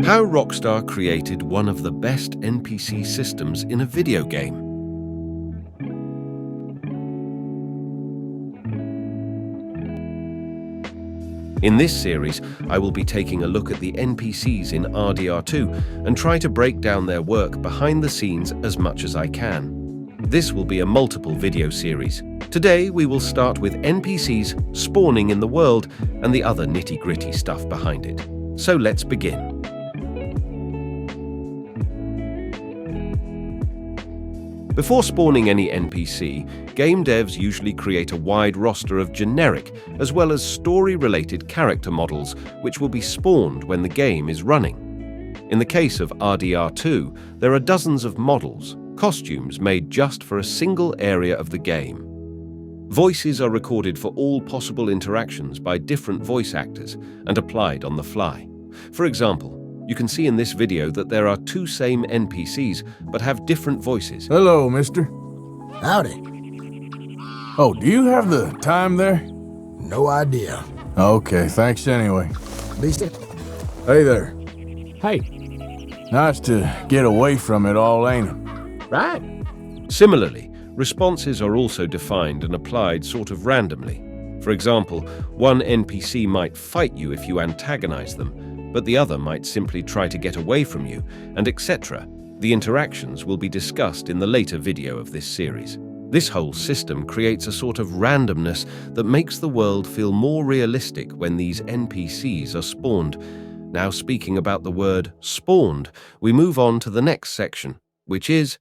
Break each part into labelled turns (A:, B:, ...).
A: How Rockstar created one of the best NPC systems in a video game. In this series, I will be taking a look at the NPCs in RDR2 and try to break down their work behind the scenes as much as I can. This will be a multiple video series. Today, we will start with NPCs spawning in the world and the other nitty-gritty stuff behind it. So let's begin. Before spawning any NPC, game devs usually create a wide roster of generic as well as story-related character models which will be spawned when the game is running. In the case of RDR2, there are dozens of models, costumes made just for a single area of the game. Voices are recorded for all possible interactions by different voice actors and applied on the fly. For example, you can see in this video that there are two same NPCs but have different voices.
B: Hello, mister.
C: Howdy.
B: Oh, do you have the time there?
C: No idea.
B: Okay, thanks anyway.
C: Beastie?
B: Hey there.
D: Hey.
B: Nice to get away from it all, ain't it?
D: Right.
A: Similarly, responses are also defined and applied sort of randomly. For example, one NPC might fight you if you antagonize them, but the other might simply try to get away from you, and etc. The interactions will be discussed in the later video of this series. This whole system creates a sort of randomness that makes the world feel more realistic when these NPCs are spawned. Now, speaking about the word spawned, we move on to the next section, which is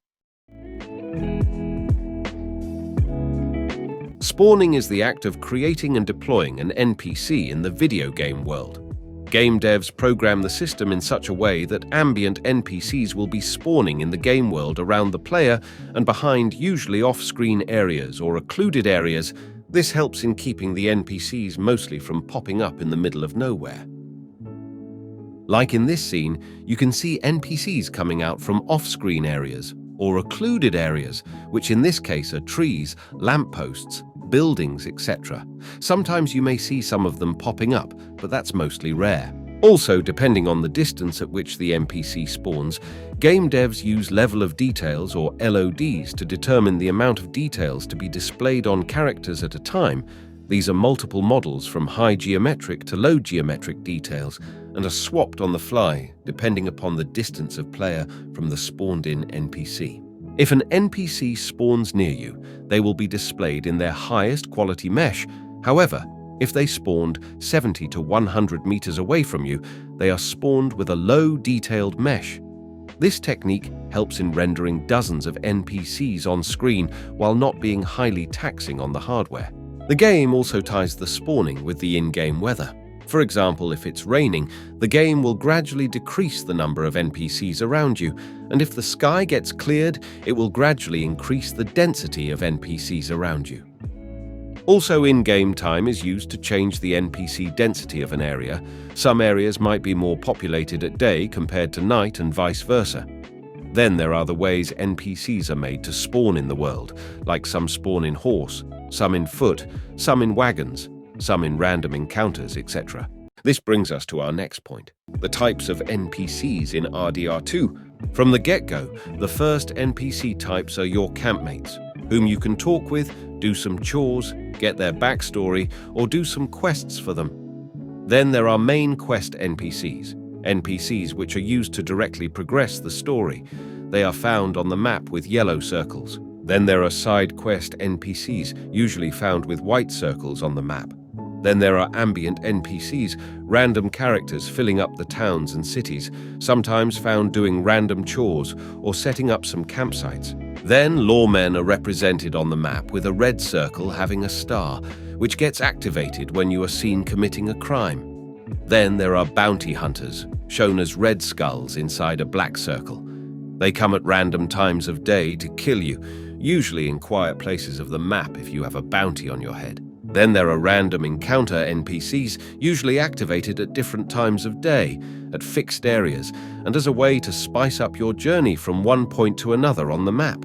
A: spawning is the act of creating and deploying an NPC in the video game world. Game devs program the system in such a way that ambient NPCs will be spawning in the game world around the player and behind usually off-screen areas or occluded areas. This helps in keeping the NPCs mostly from popping up in the middle of nowhere. Like in this scene, you can see NPCs coming out from off-screen areas or occluded areas, which in this case are trees, lampposts, buildings, etc. Sometimes you may see some of them popping up, but that's mostly rare. Also, depending on the distance at which the NPC spawns, game devs use level of details or LODs to determine the amount of details to be displayed on characters at a time. These are multiple models from high geometric to low geometric details and are swapped on the fly depending upon the distance of player from the spawned-in NPC. If an NPC spawns near you, they will be displayed in their highest quality mesh. However, if they spawned 70 to 100 meters away from you, they are spawned with a low detailed mesh. This technique helps in rendering dozens of NPCs on screen while not being highly taxing on the hardware. The game also ties the spawning with the in-game weather. For example, if it's raining, the game will gradually decrease the number of NPCs around you, and if the sky gets cleared, it will gradually increase the density of NPCs around you. Also, in-game time is used to change the NPC density of an area. Some areas might be more populated at day compared to night and vice versa. Then there are the ways NPCs are made to spawn in the world, like some spawn in horse, some in foot, some in wagons, some in random encounters, etc. This brings us to our next point, the types of NPCs in RDR2. From the get-go, the first NPC types are your campmates, whom you can talk with, do some chores, get their backstory, or do some quests for them. Then there are main quest NPCs which are used to directly progress the story. They are found on the map with yellow circles. Then there are side quest NPCs, usually found with white circles on the map. Then there are ambient NPCs, random characters filling up the towns and cities, sometimes found doing random chores or setting up some campsites. Then lawmen are represented on the map with a red circle having a star, which gets activated when you are seen committing a crime. Then there are bounty hunters, shown as red skulls inside a black circle. They come at random times of day to kill you, usually in quiet places of the map if you have a bounty on your head. Then there are random encounter NPCs, usually activated at different times of day, at fixed areas, and as a way to spice up your journey from one point to another on the map.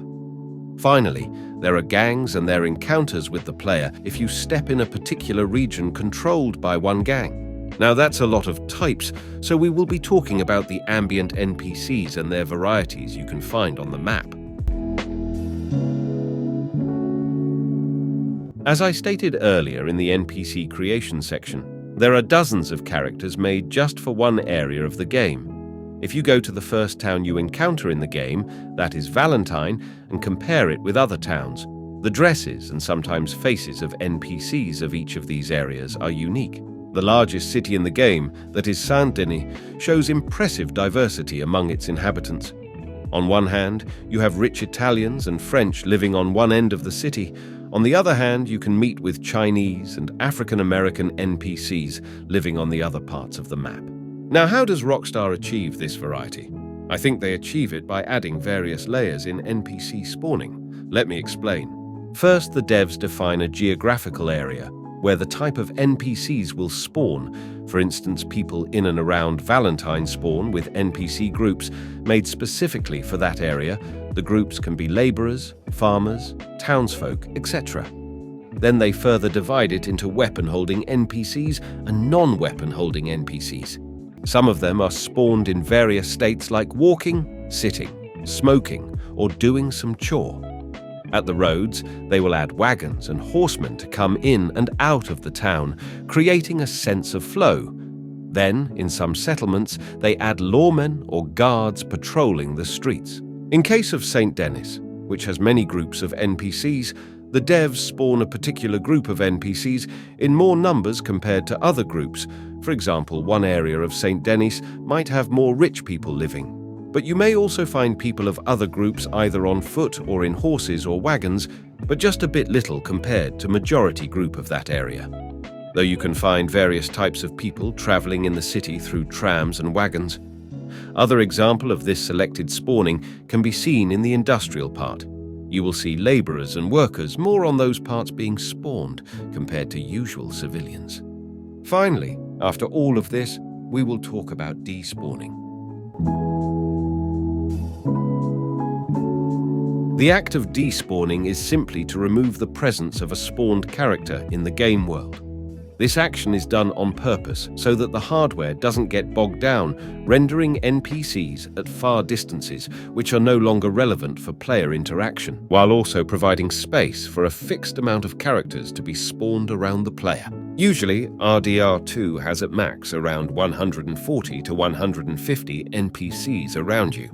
A: Finally, there are gangs and their encounters with the player if you step in a particular region controlled by one gang. Now that's a lot of types, so we will be talking about the ambient NPCs and their varieties you can find on the map. As I stated earlier in the NPC creation section, there are dozens of characters made just for one area of the game. If you go to the first town you encounter in the game, that is Valentine, and compare it with other towns, the dresses and sometimes faces of NPCs of each of these areas are unique. The largest city in the game, that is Saint-Denis, shows impressive diversity among its inhabitants. On one hand, you have rich Italians and French living on one end of the city. On the other hand, you can meet with Chinese and African-American NPCs living on the other parts of the map. Now, how does Rockstar achieve this variety? I think they achieve it by adding various layers in NPC spawning. Let me explain. First, the devs define a geographical area where the type of NPCs will spawn. For instance, people in and around Valentine spawn with NPC groups made specifically for that area. The groups can be laborers, farmers, townsfolk, etc. Then they further divide it into weapon-holding NPCs and non-weapon-holding NPCs. Some of them are spawned in various states like walking, sitting, smoking, or doing some chore. At the roads, they will add wagons and horsemen to come in and out of the town, creating a sense of flow. Then, in some settlements, they add lawmen or guards patrolling the streets. In case of Saint-Denis, which has many groups of NPCs, the devs spawn a particular group of NPCs in more numbers compared to other groups. For example, one area of Saint-Denis might have more rich people living. But you may also find people of other groups either on foot or in horses or wagons, but just a bit little compared to majority group of that area. Though you can find various types of people traveling in the city through trams and wagons. Other example of this selected spawning can be seen in the industrial part. You will see laborers and workers more on those parts being spawned compared to usual civilians. Finally, after all of this, we will talk about despawning. The act of despawning is simply to remove the presence of a spawned character in the game world. This action is done on purpose so that the hardware doesn't get bogged down, rendering NPCs at far distances which are no longer relevant for player interaction, while also providing space for a fixed amount of characters to be spawned around the player. Usually, RDR2 has at max around 140 to 150 NPCs around you.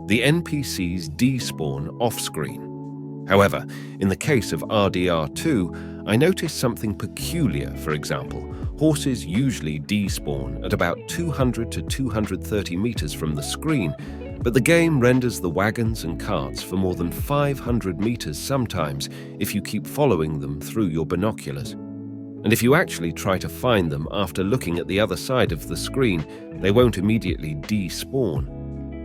A: The NPCs despawn off-screen. However, in the case of RDR2, I noticed something peculiar. For example, horses usually despawn at about 200 to 230 meters from the screen, but the game renders the wagons and carts for more than 500 meters sometimes if you keep following them through your binoculars. And if you actually try to find them after looking at the other side of the screen, they won't immediately despawn.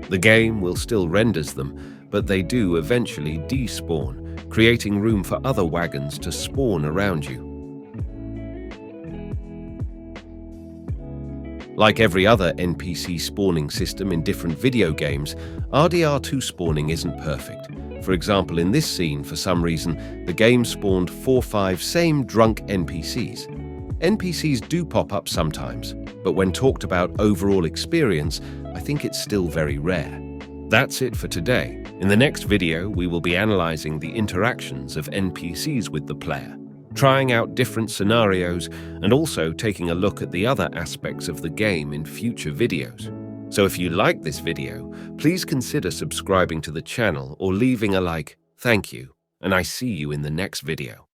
A: The game will still renders them, but they do eventually despawn, creating room for other wagons to spawn around you. Like every other NPC spawning system in different video games, RDR2 spawning isn't perfect. For example, in this scene, for some reason, the game spawned 4-5 same drunk NPCs. NPCs do pop up sometimes, but when talked about overall experience, I think it's still very rare. That's it for today. In the next video, we will be analyzing the interactions of NPCs with the player, trying out different scenarios, and also taking a look at the other aspects of the game in future videos. So if you like this video, please consider subscribing to the channel or leaving a like. Thank you, and I see you in the next video.